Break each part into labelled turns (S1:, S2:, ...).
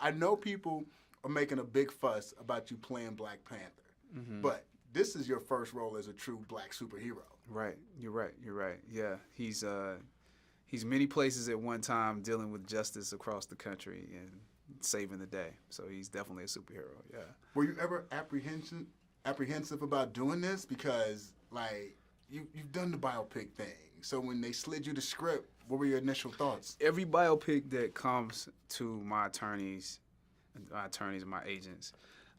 S1: I know people are making a big fuss about you playing Black Panther, but this is your first role as a true Black superhero.
S2: Right. You're right. You're right. Yeah. He's many places at one time dealing with justice across the country and saving the day. So he's definitely a superhero. Yeah.
S1: Were you ever apprehensive about doing this? Because like you've done the biopic thing. So when they slid you the script, what were your initial thoughts?
S2: Every biopic that comes to my attorneys, my agents,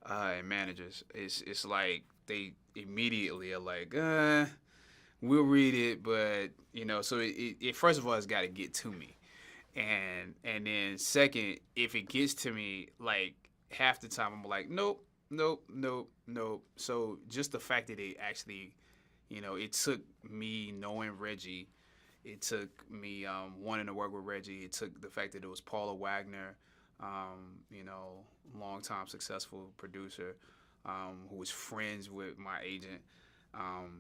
S2: and managers, it's like they immediately are like, we'll read it, but so it first of all, it's got to get to me, and then second, if it gets to me, like half the time I'm like, nope. So just the fact that it actually, it took me knowing Reggie, it took me wanting to work with Reggie, it took the fact that it was Paula Wagner, longtime successful producer, who was friends with my agent,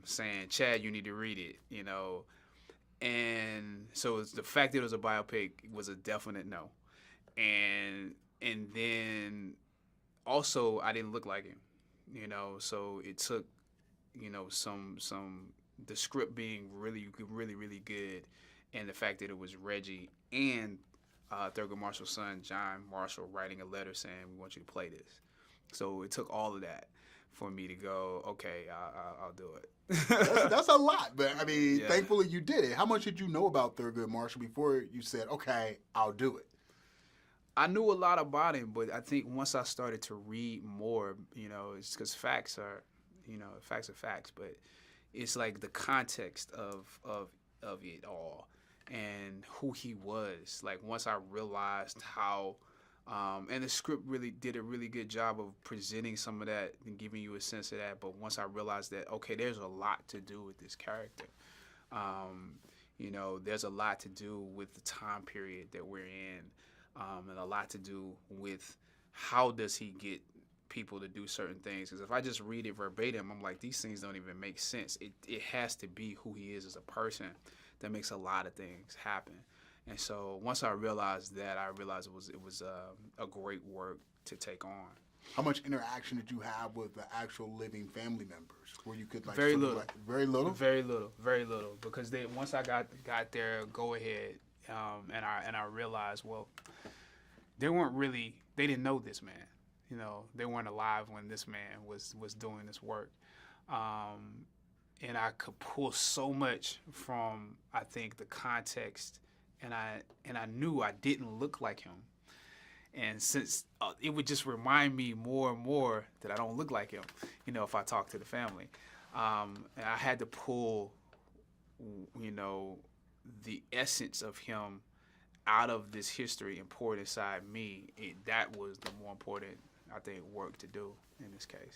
S2: saying, Chad, you need to read it, And so it's the fact that it was a biopic was a definite no. And then also I didn't look like him, so it took, the script being really, really, really good, and the fact that it was Reggie and Thurgood Marshall's son, John Marshall, writing a letter saying, we want you to play this. So it took all of that for me to go, okay, I'll do it.
S1: That's a lot, but I mean, thankfully you did it. How much did you know about Thurgood Marshall before you said, okay, I'll do it?
S2: I knew a lot about him, but I think once I started to read more, it's because facts are facts, but it's like the context of it all and who he was. Like once I realized how, and the script really did a really good job of presenting some of that and giving you a sense of that. But once I realized that, okay, there's a lot to do with this character. There's a lot to do with the time period that we're in. And a lot to do with how does he get people to do certain things. Because if I just read it verbatim, I'm like, these things don't even make sense. It has to be who he is as a person that makes a lot of things happen. And so once I realized that, I realized it was a great work to take on.
S1: How much interaction did you have with the actual living family members, where you could
S2: very little,
S1: very little,
S2: very little, because once I got their go ahead, and I realized, well, they didn't know this man, they weren't alive when this man was doing this work, and I could pull so much from, I think, the context, and I knew I didn't look like him. And since it would just remind me more and more that I don't look like him, if I talk to the family. And I had to pull, the essence of him out of this history and pour it inside me. That was the more important, I think, work to do in this case.